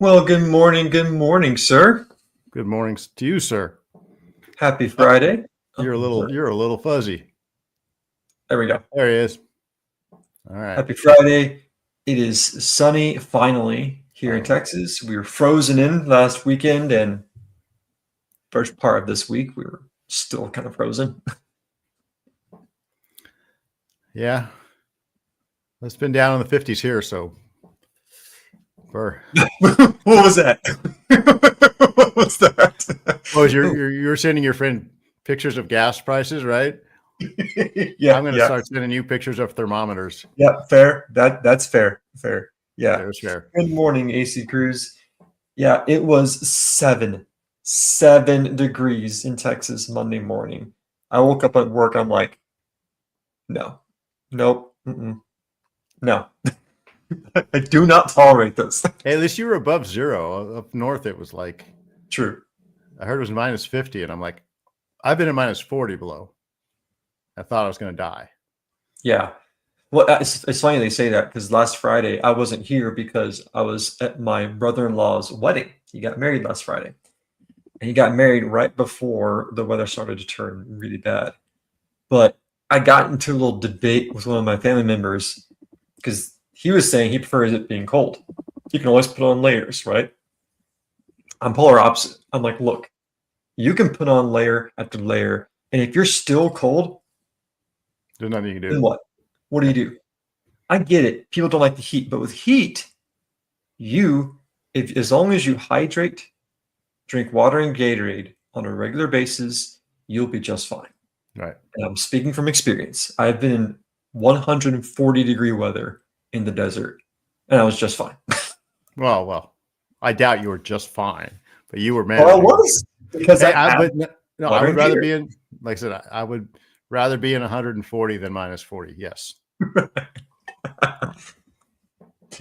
Well, good morning, sir. Good morning to you, sir. Happy Friday. You're a little fuzzy. There we go. There he is. All right. Happy Friday. It is sunny finally here in Texas. We were frozen in last weekend, and first part of this week we were still kind of frozen. Yeah. It's been down in the 50s here, so What was that? What was that? Oh, you're sending your friend pictures of gas prices, right? Yeah. I'm going to start sending you pictures of thermometers. Yeah, fair. That's fair. Fair. Yeah. It was fair. Good morning, AC Cruz. Yeah, it was 7 degrees in Texas Monday morning. I woke up at work. I'm like, no, nope, no. I do not tolerate this. Hey, at least you were above zero. Up north, it was like True. I heard it was minus 50, and I'm like, I've been at minus 40 below. I thought I was going to die. Yeah. Well, it's funny they say that because last Friday I wasn't here because I was at my brother-in-law's wedding. He got married last Friday. And he got married right before the weather started to turn really bad. But I got into a little debate with one of my family members because he was saying he prefers it being cold. You can always put on layers, right? I'm polar opposite. I'm like, look, you can put on layer after layer, and if you're still cold, there's nothing you can do. Then what? What do you do? I get it. People don't like the heat, but with heat, as long as you hydrate, drink water and Gatorade on a regular basis, you'll be just fine. Right. And I'm speaking from experience. I've been in 140-degree weather in the desert, and I was just fine. Well, I doubt you were just fine, but you were managing. Well, I was because I would rather be in. Like I said, I would rather be in 140 than minus 40. Yes. Yeah,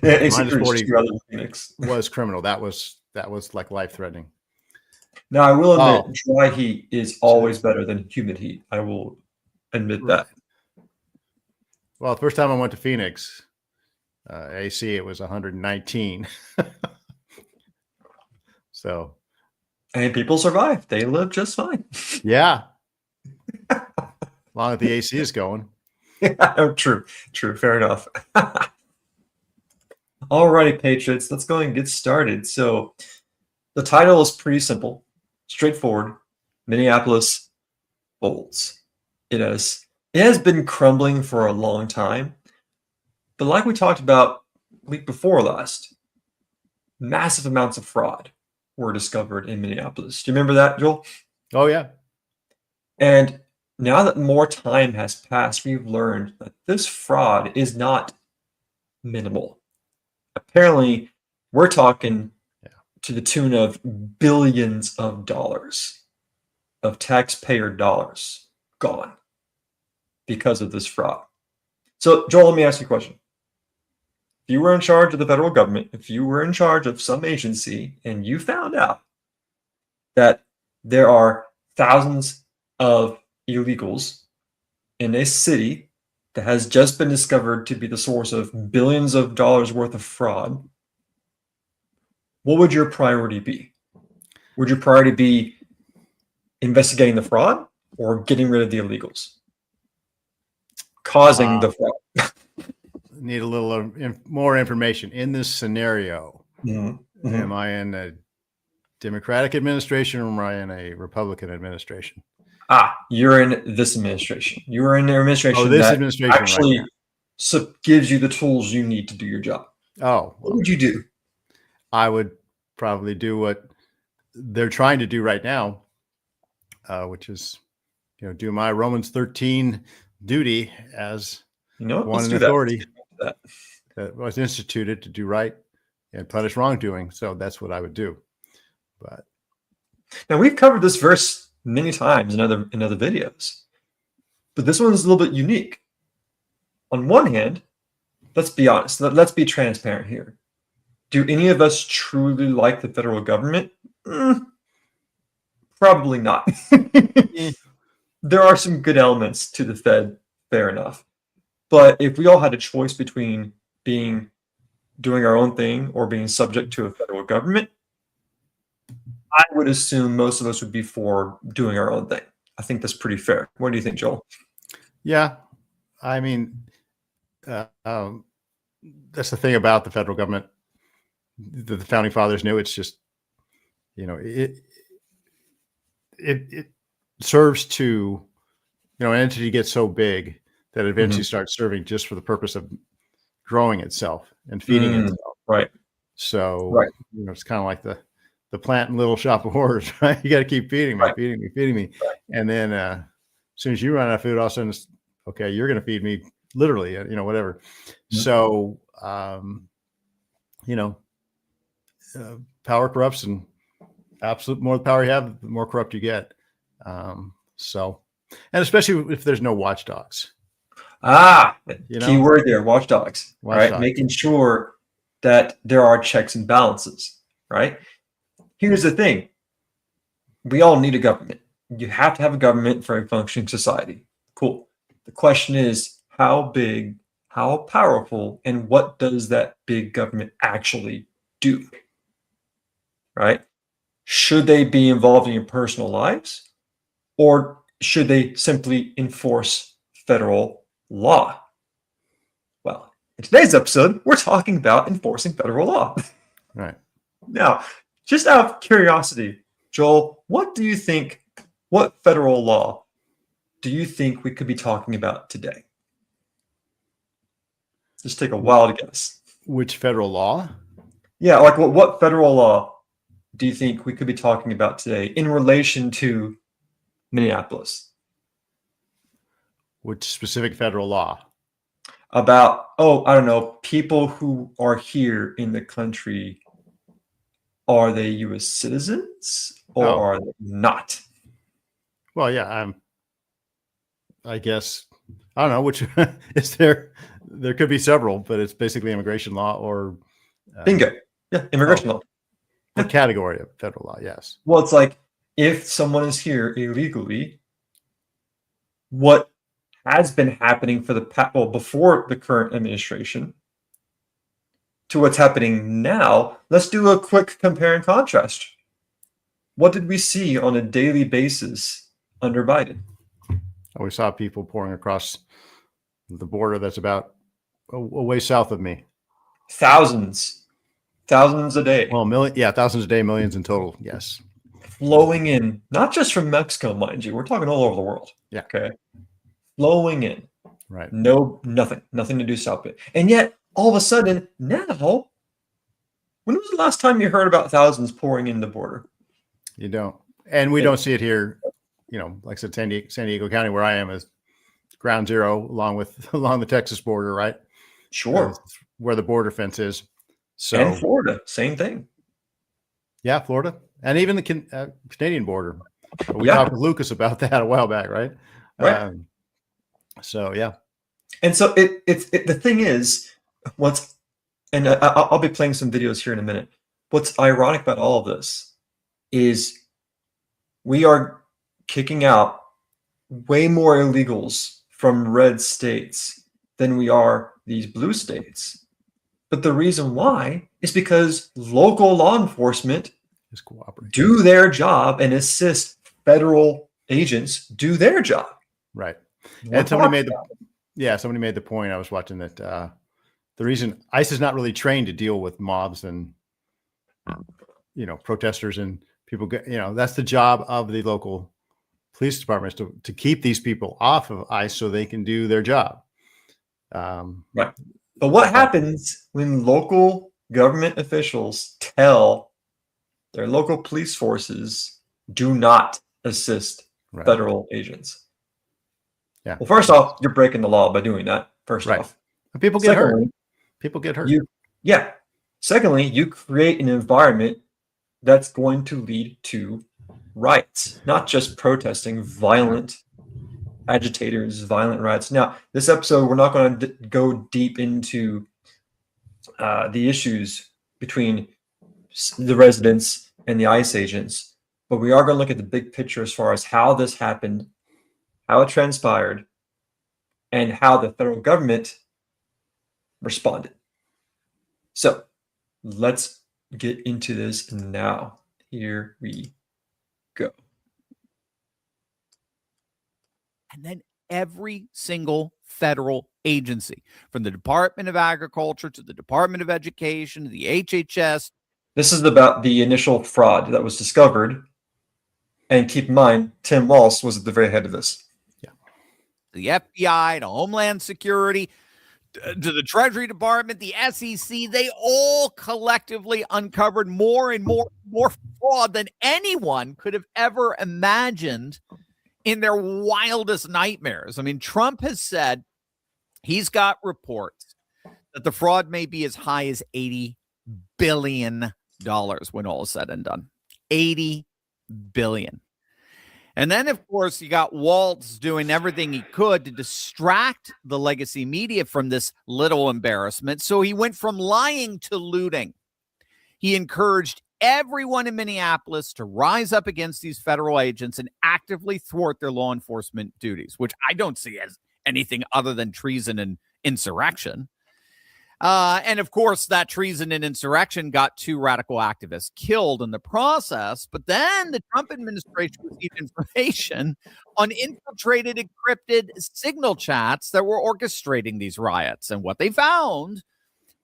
minus 40 was criminal. That was like life threatening. Now I will admit, dry heat is always better than humid heat. I will admit that. Well, the first time I went to Phoenix, AC, it was 119. So, and people survive. They live just fine. Yeah. As long as the AC is going. Yeah, true. Fair enough. All righty, Patriots. Let's go and get started. So the title is pretty simple, straightforward. Minneapolis folds. It has been crumbling for a long time. But like we talked about week before last, massive amounts of fraud were discovered in Minneapolis. Do you remember that, Joel? Oh, yeah. And now that more time has passed, we've learned that this fraud is not minimal. Apparently, we're talking to the tune of billions of dollars of taxpayer dollars gone because of this fraud. So, Joel, let me ask you a question. If you were in charge of the federal government, if you were in charge of some agency, and you found out that there are thousands of illegals in a city that has just been discovered to be the source of billions of dollars worth of fraud, what would your priority be? Would your priority be investigating the fraud or getting rid of the illegals causing the fraud? Need a little more information in this scenario. Mm-hmm. Am I in a Democratic administration or am I in a Republican administration? You're in this administration. You are in the administration administration actually gives you the tools you need to do your job. Oh, what would you do? I would probably do what they're trying to do right now, which is, do my Romans 13 duty as one in authority that was instituted to do right and punish wrongdoing. So that's what I would do. But now we've covered this verse many times in other videos, but this one is a little bit unique. On one hand, let's be honest. Let's be transparent here. Do any of us truly like the federal government? Probably not. There are some good elements to the Fed, fair enough. But if we all had a choice between doing our own thing or being subject to a federal government, I would assume most of us would be for doing our own thing. I think that's pretty fair. What do you think, Joel? Yeah, I mean, that's the thing about the federal government. The founding fathers knew it's just, it serves to, an entity gets so big that it eventually starts serving just for the purpose of growing itself and feeding itself. Right. So, it's kind of like the plant in Little Shop of Horrors, right? You got to keep feeding me, feeding me. Right. And then as soon as you run out of food, all of a sudden, it's, okay, you're going to feed me literally, whatever. So, power corrupts, and absolute more the power you have, the more corrupt you get. So, and especially if there's no watchdogs. Key word there, watchdogs. Right, making sure that there are checks and balances. Right. Here's the thing: we all need a government. You have to have a government for a functioning society. Cool. The question is, how big, how powerful, and what does that big government actually do? Right? Should they be involved in your personal lives, or should they simply enforce federal law? Well, in today's episode, we're talking about enforcing federal law. Right. Now, just out of curiosity, Joel, what federal law do you think we could be talking about today? Just take a wild guess. Which federal law? Yeah, like what federal law do you think we could be talking about today in relation to Minneapolis? Which specific federal law? About, I don't know, people who are here in the country, are they U.S. citizens or are they not? Well, yeah, I guess, I don't know which is there. There could be several, but it's basically immigration law or bingo. Yeah, immigration law. What category of federal law? Yes. Well, it's like if someone is here illegally, what has been happening for before the current administration to what's happening now. Let's do a quick compare and contrast. What did we see on a daily basis under Biden? We saw people pouring across the border that's about a way south of me. Thousands a day. Well, thousands a day, millions in total. Yes. Flowing in, not just from Mexico, mind you. We're talking all over the world. Yeah. Okay. Flowing in. Right. Nothing to do south of it. And yet, all of a sudden, now, when was the last time you heard about thousands pouring in the border? You don't. And we don't see it here. Like I said, San Diego County, where I am, is ground zero along the Texas border, right? Sure. Where the border fence is. So, and Florida, same thing. Yeah, Florida. And even the Canadian border. We talked with Lucas about that a while back, right? Right. So, yeah. And so the thing is, I'll be playing some videos here in a minute. What's ironic about all of this is we are kicking out way more illegals from red states than we are these blue states. But the reason why is because local law enforcement do their job and assist federal agents do their job. Right. And somebody made the point. I was watching that the reason ICE is not really trained to deal with mobs and protesters and people that's the job of the local police departments to keep these people off of ICE so they can do their job. Right. But what happens when local government officials tell their local police forces do not assist federal agents? Yeah. Well, first off, you're breaking the law by doing that. First off, and people get hurt. People get hurt. Secondly, you create an environment that's going to lead to riots, not just protesting, violent agitators, violent riots. Now, this episode, we're not going to go deep into the issues between the residents and the ICE agents, but we are going to look at the big picture as far as how this happened, how it transpired, and how the federal government responded. So let's get into this now. Here we go. And then every single federal agency, from the Department of Agriculture to the Department of Education to the HHS. This is about the initial fraud that was discovered. And keep in mind, Tim Walz was at the very head of this. Yeah. The FBI, to Homeland Security, to the Treasury Department, the SEC, they all collectively uncovered more and more fraud than anyone could have ever imagined in their wildest nightmares. I mean, Trump has said he's got reports that the fraud may be as high as $80 billion when all is said and done. $80 billion. And then, of course, you got Walz doing everything he could to distract the legacy media from this little embarrassment. So he went from lying to looting. He encouraged everyone in Minneapolis to rise up against these federal agents and actively thwart their law enforcement duties, which I don't see as anything other than treason and insurrection. And of course, that treason and insurrection got 2 radical activists killed in the process. But then the Trump administration received information on infiltrated, encrypted signal chats that were orchestrating these riots. And what they found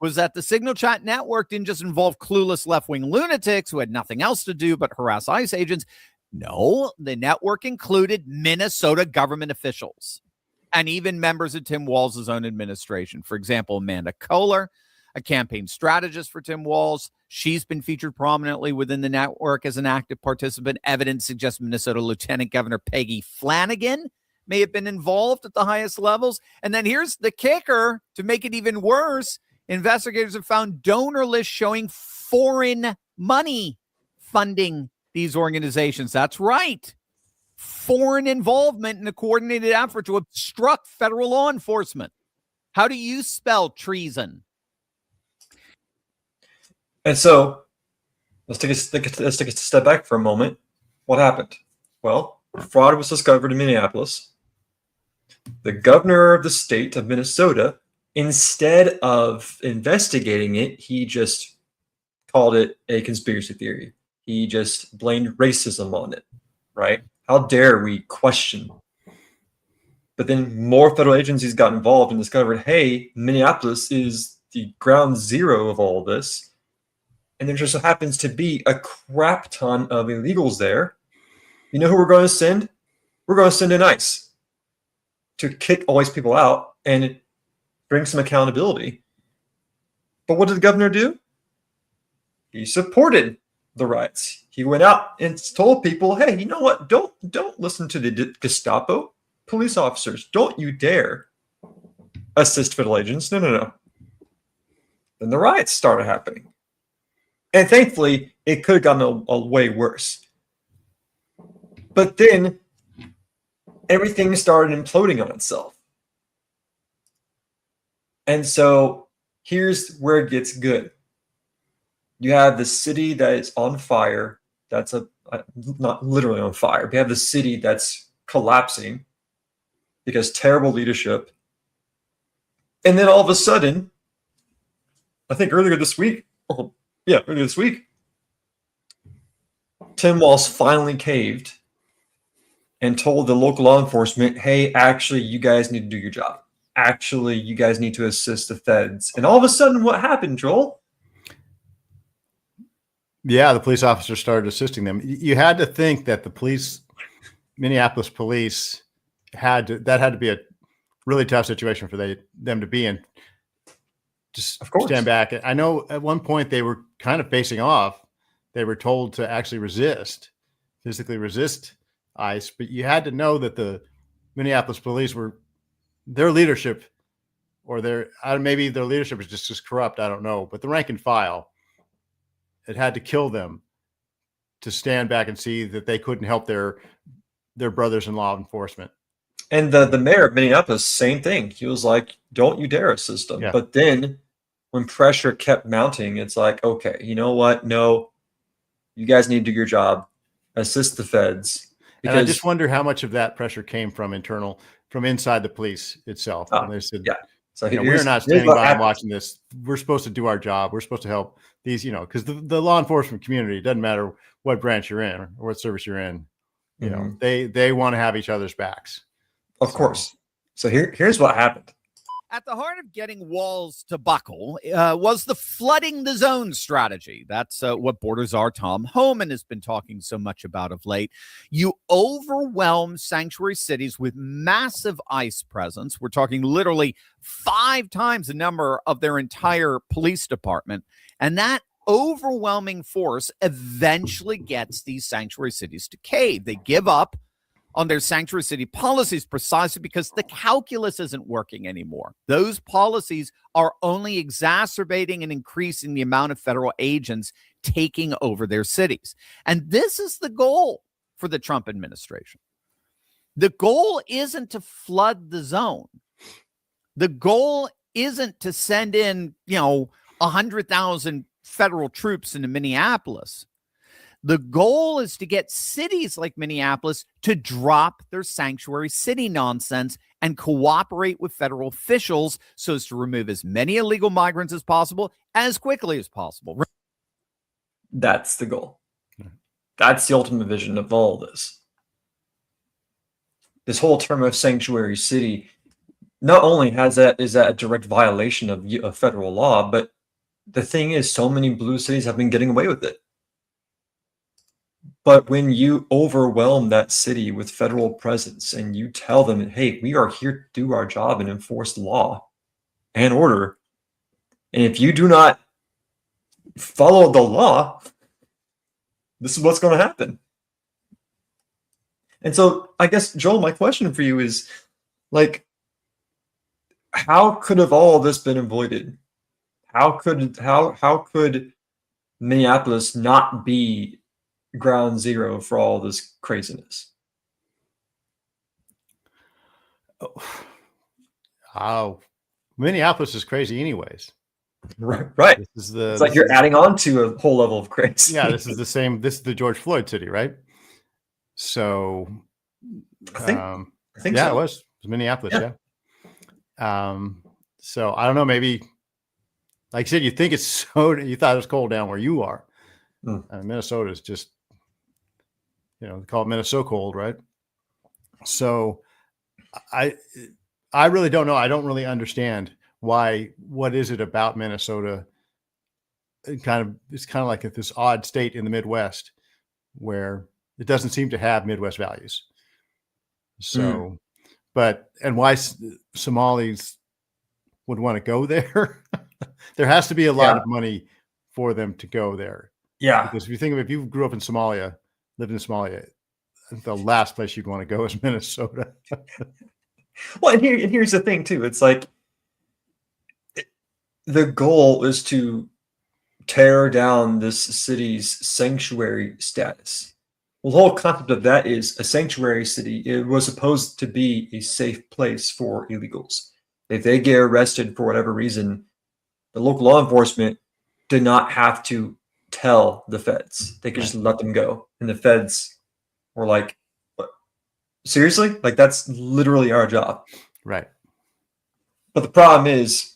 was that the signal chat network didn't just involve clueless left-wing lunatics who had nothing else to do but harass ICE agents. No, the network included Minnesota government officials and even members of Tim Walz's own administration. For example, Amanda Kohler, a campaign strategist for Tim Walz. She's been featured prominently within the network as an active participant. Evidence suggests Minnesota Lieutenant Governor Peggy Flanagan may have been involved at the highest levels. And then here's the kicker to make it even worse. Investigators have found donor lists showing foreign money funding these organizations. That's right. Foreign involvement in a coordinated effort to obstruct federal law enforcement. How do you spell treason? And so let's take a step back for a moment. What happened? Well, fraud was discovered in Minneapolis. The governor of the state of Minnesota, instead of investigating it, he just called it a conspiracy theory. He just blamed racism on it, right? How dare we question? But then more federal agencies got involved and discovered, hey, Minneapolis is the ground zero of all this. And there just so happens to be a crap ton of illegals there. You know who we're going to send? We're going to send in ICE to kick all these people out and bring some accountability. But what did the governor do? He supported the riots. He went out and told people, hey, you know what? Don't listen to the Gestapo. Police officers, don't you dare assist federal agents. No. Then the riots started happening. And thankfully, it could have gotten a way worse. But then everything started imploding on itself. And so here's where it gets good. You have the city that is on fire. That's not literally on fire. We have the city that's collapsing because terrible leadership. And then all of a sudden, I think earlier this week, Tim Walz finally caved and told the local law enforcement, hey, actually, you guys need to do your job. Actually, you guys need to assist the feds. And all of a sudden, what happened, Joel? Yeah, the police officers started assisting them. You had to think that the Minneapolis police had to be a really tough situation for them to be in. Just of course. Stand back. I know at one point they were kind of facing off. They were told to actually physically resist ICE, but you had to know that the Minneapolis police their leadership, or maybe their leadership is just as corrupt. I don't know, but the rank and file it had to kill them to stand back and see that they couldn't help their brothers in law enforcement. And the mayor of Minneapolis, same thing. He was like, "Don't you dare assist them." Yeah. But then, when pressure kept mounting, it's like, okay, you know what? No, you guys need to do your job. Assist the feds. And I just wonder how much of that pressure came from inside the police itself. And they said, yeah. So we're not standing by and watching this. We're supposed to do our job. We're supposed to help these, because the law enforcement community, it doesn't matter what branch you're in or what service you're in, they want to have each other's backs. Of course. So here's what happened. At the heart of getting walls to buckle was the flooding the zone strategy. That's what Border Czar Tom Homan has been talking so much about of late. You overwhelm sanctuary cities with massive ICE presence. We're talking literally 5 times the number of their entire police department. And that overwhelming force eventually gets these sanctuary cities to cave. They give up on their sanctuary city policies precisely because the calculus isn't working anymore. Those policies are only exacerbating and increasing the amount of federal agents taking over their cities. And this is the goal for the Trump administration. The goal isn't to flood the zone. The goal isn't to send in, 100,000 federal troops into Minneapolis. The goal is to get cities like Minneapolis to drop their sanctuary city nonsense and cooperate with federal officials so as to remove as many illegal migrants as possible as quickly as possible. That's the goal. That's the ultimate vision of all this. This whole term of sanctuary city not only is that a direct violation of federal law, but the thing is, so many blue cities have been getting away with it. But when you overwhelm that city with federal presence and you tell them, hey, we are here to do our job and enforce law and order, and if you do not follow the law, this is what's going to happen. And so I guess, Joel, my question for you is, how could have all of this been avoided? How could Minneapolis not be ground zero for all this craziness? Oh, Minneapolis is crazy anyways. Right. It's like you're adding on to a whole level of crazy. Yeah, this is the same. This is the George Floyd city, right? So I think yeah, so. it was Minneapolis. Yeah. So I don't know, maybe like I said, you think you thought it was cold down where you are. Minnesota is just, they call it Minnesota cold, right? So I really don't know. I don't really understand what is it about Minnesota? It's kind of like this odd state in the Midwest where it doesn't seem to have Midwest values. So, and why Somalis would want to go there? There has to be a lot of money for them to go there. Yeah. Because if you think of if you grew up in Somalia, lived in Somalia, the last place you'd want to go is Minnesota. Well, and here's the thing too. It's like the goal is to tear down this city's sanctuary status. Well, the whole concept of that is a sanctuary city. It was supposed to be a safe place for illegals. If they get arrested for whatever reason, the local law enforcement did not have to tell the feds. They could just let them go. And the feds were like, what? Seriously? Like, that's literally our job. Right. But the problem is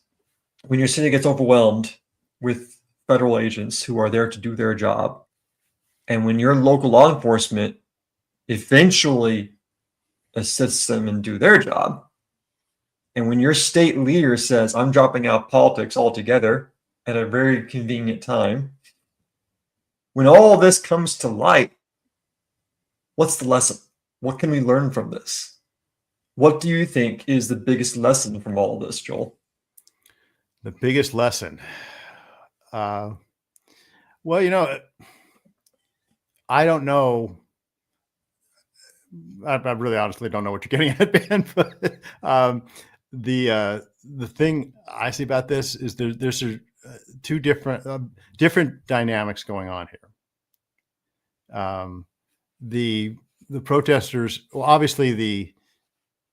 when your city gets overwhelmed with federal agents who are there to do their job, and when your local law enforcement eventually assists them and do their job, and when your state leader says, I'm dropping out politics altogether at a very convenient time, when all this comes to light, what's the lesson? What can we learn from this? What do you think is the biggest lesson from all of this, Joel? The biggest lesson? Well, I don't know. I really honestly don't know what you're getting at, Ben. But the thing I see about this is there's two different dynamics going on here. The protesters, well, obviously the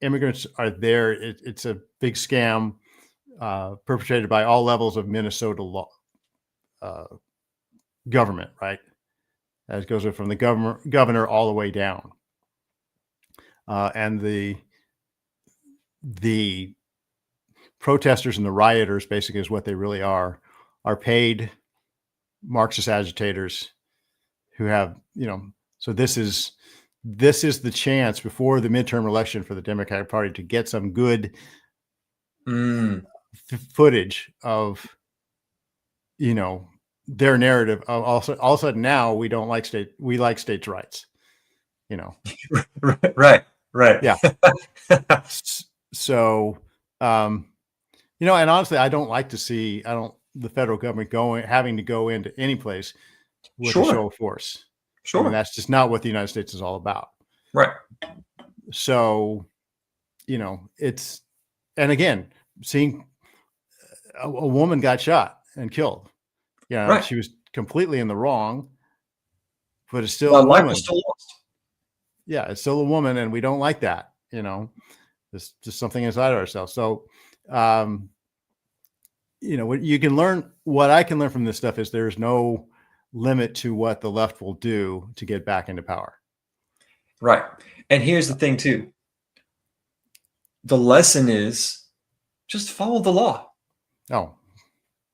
immigrants are there. It's a big scam perpetrated by all levels of Minnesota law, government, right? That goes from the governor all the way down. And the protesters and the rioters, basically, is what they really are paid Marxist agitators who have, so this is the chance before the midterm election for the Democratic Party to get some good footage of, their narrative. All of a sudden now we like states' rights, Right. Yeah. So, and honestly, I don't like to see, the federal government having to go into any place with a show of force. Sure. I mean, that's just not what the United States is all about. Right. So, and again, seeing a woman got shot and killed. Right. She was completely in the wrong, but it's still Well, a life woman. was still lost. Yeah, it's still a woman, and we don't like that. It's just something inside ourselves. So, what you can learn, what I can learn from this stuff is there's no limit to what the left will do to get back into power. Right. And here's the thing too. The lesson is just follow the law. Oh,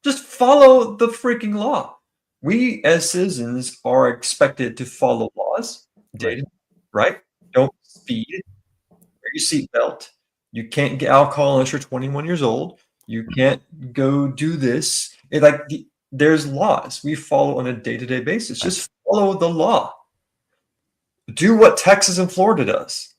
just follow the freaking law. We as citizens are expected to follow laws. Right? Don't speed. Wear your seatbelt. You can't get alcohol unless you're 21 years old. You can't go do this. There's laws we follow on a day-to-day basis. Just follow the law. Do what Texas and Florida does.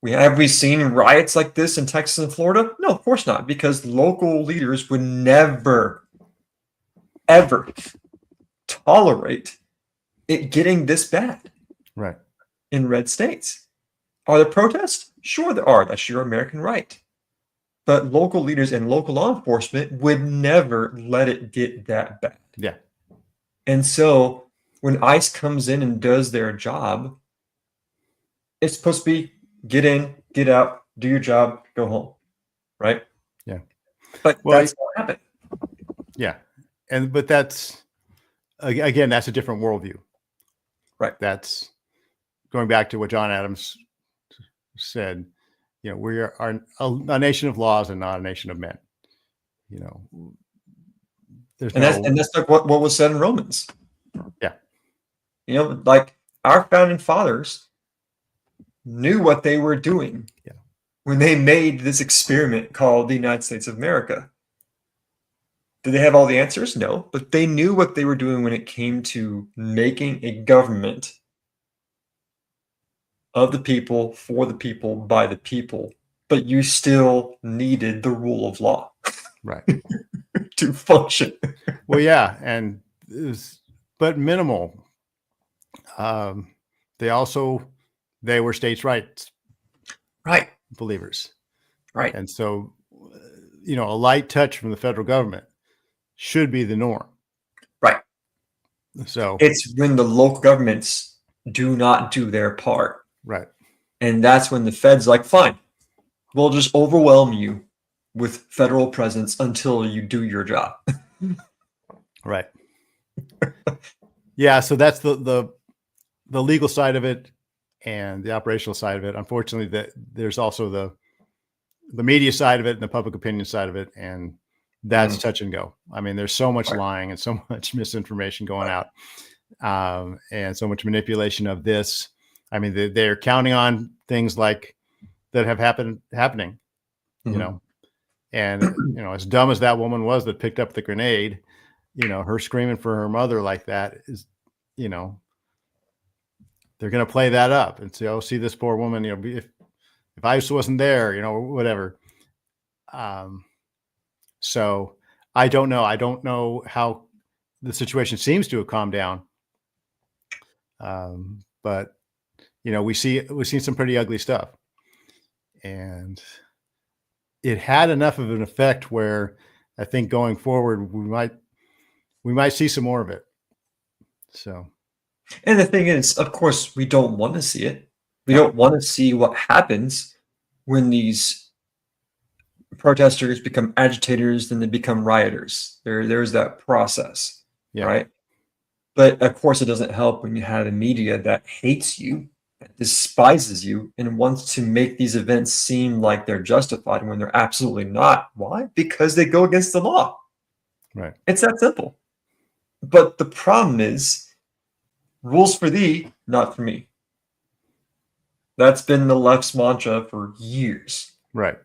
Have we seen riots like this in Texas and Florida? No, of course not, because local leaders would never, ever tolerate it getting this bad. Right. In red states. Are there protests? Sure there are. That's your American right. But local leaders and local law enforcement would never let it get that bad. Yeah. And so when ICE comes in and does their job, it's supposed to be get in, get out, do your job, go home. Right? Yeah. But that's not happening. Yeah. But that's, again, that's a different worldview. Right. That's going back to what John Adams said, we are a nation of laws and not a nation of men. That's like what was said in Romans. Yeah. Like our founding fathers knew what they were doing when they made this experiment called the United States of America. Did they have all the answers? No, but they knew what they were doing when it came to making a government of the people, for the people, by the people, but you still needed the rule of law, right, to function. Well, yeah, but minimal. They were states' rights, right, believers, right, and so, a light touch from the federal government should be the norm, right. So it's when the local governments do not do their part. Right. And that's when the Fed's like, fine, we'll just overwhelm you with federal presence until you do your job. Right. Yeah. So that's the legal side of it and the operational side of it. Unfortunately, there's also the media side of it and the public opinion side of it. And that's touch and go. I mean, there's so much lying and so much misinformation going out, and so much manipulation of this. I mean, they're counting on things like that have happening, and, as dumb as that woman was that picked up the grenade, her screaming for her mother like that is, they're going to play that up and say, oh, see this poor woman, if ICE wasn't there, whatever. So I don't know. I don't know how the situation seems to have calmed down. But we've seen some pretty ugly stuff, and it had enough of an effect where I think going forward, we might see some more of it. So, And the thing is, of course, we don't want to see it. We don't want to see what happens when these protesters become agitators, then they become rioters. There's that process, right? But of course, it doesn't help when you have a media that hates you, that despises you, and wants to make these events seem like they're justified when they're absolutely not. Why? Because they go against the law. Right. It's that simple. But the problem is, rules for thee, not for me. That's been the left's mantra for years. Right.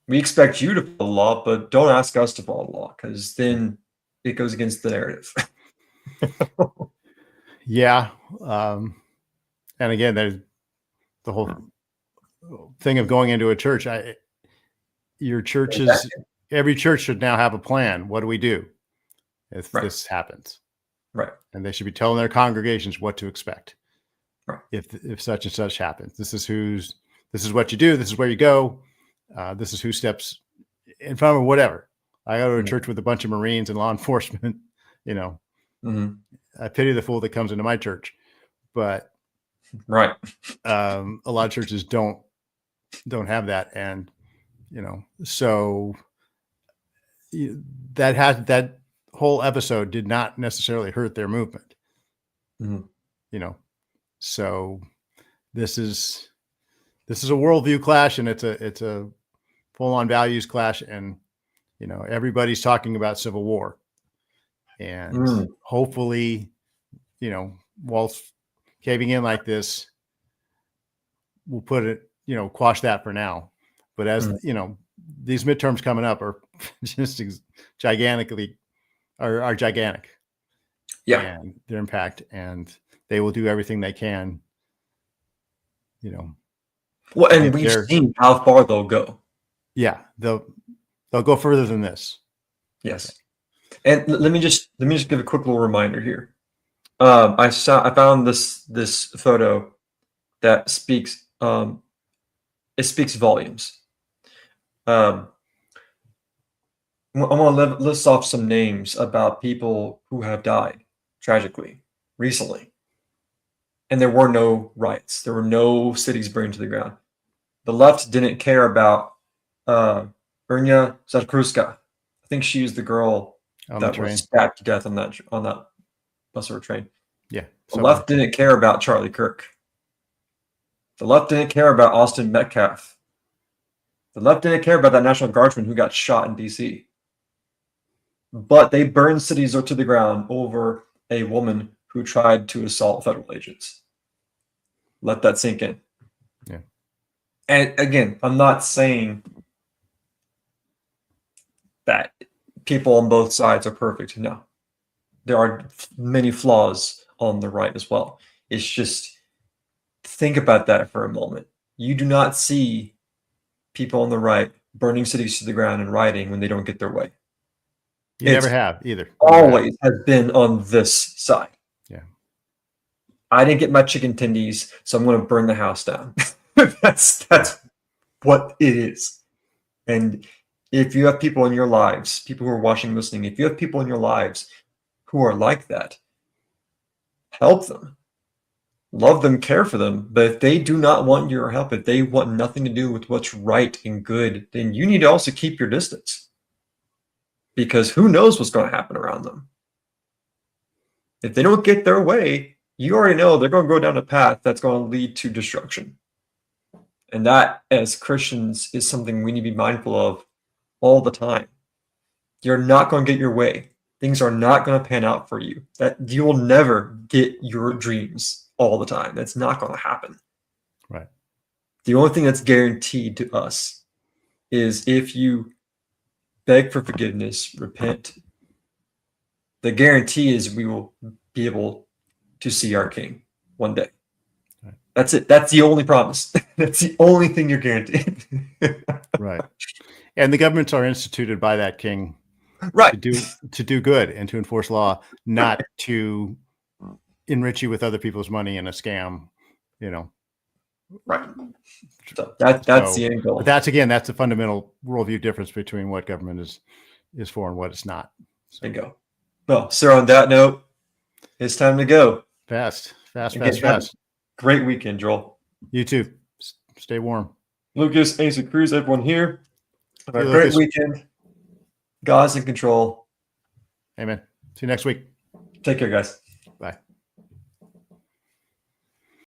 We expect you to follow the law, but don't ask us to follow the law, because then it goes against the narrative. Yeah. And again, there's the whole thing of going into a church. Your churches, every church should now have a plan. What do we do if this happens? Right. And they should be telling their congregations what to expect. Right. If such and such happens, this is what you do. This is where you go. This is who steps in front of whatever. I go to a church with a bunch of Marines and law enforcement, I pity the fool that comes into my church, but right. A lot of churches don't have that. And, so that whole episode did not necessarily hurt their movement, so this is a worldview clash, and it's a full on values clash. And, everybody's talking about civil war, and hopefully, Walt's caving in like this, we'll put it, quash that for now. But as these midterms coming up are just gigantic. Yeah. And their impact, and they will do everything they can, Well, and we've seen how far they'll go. Yeah, they'll go further than this. Yes. And let me just give a quick little reminder here. I found this photo that speaks it speaks volumes. I want to list off some names about people who have died tragically recently, and there were no riots. There were no cities burned to the ground. The left didn't care about Ernia Zadkruska. I think she was the girl that was stabbed to death on that bus or train. Yeah. The left didn't care about Charlie Kirk. The left didn't care about Austin Metcalf. The left didn't care about that National Guardsman who got shot in D.C. But they burned cities to the ground over a woman who tried to assault federal agents. Let that sink in. Yeah. And again, I'm not saying that people on both sides are perfect. No. There are many flaws on the right as well. It's just, think about that for a moment. You do not see people on the right burning cities to the ground and rioting when they don't get their way. You never have either. Always has been on this side. Yeah. I didn't get my chicken tendies, so I'm going to burn the house down. That's what it is. And if you have people in your lives, people who are watching, listening, if you have people in your lives who are like that, help them. Love them, care for them. But if they do not want your help, if they want nothing to do with what's right and good, then you need to also keep your distance. Because who knows what's going to happen around them. If they don't get their way, you already know they're going to go down a path that's going to lead to destruction. And that, as Christians, is something we need to be mindful of all the time. You're not going to get your way. Things are not going to pan out for you. That you will never get your dreams all the time. That's not going to happen. Right. The only thing that's guaranteed to us is if you beg for forgiveness, repent. The guarantee is we will be able to see our King one day. Right. That's it. That's the only promise. That's the only thing you're guaranteed. Right. And the governments are instituted by that King, right, to do good and to enforce law, not to enrich you with other people's money in a scam, Right. So that's the end goal. But that's the fundamental worldview difference between what government is is for and what it's not. There you go. Well, sir, on that note, it's time to go. Fast. Again, great weekend, Joel. You too. Stay warm. Lucas, Asa Cruz, everyone here. Have a great weekend. God's in control. Amen. See you next week. Take care, guys.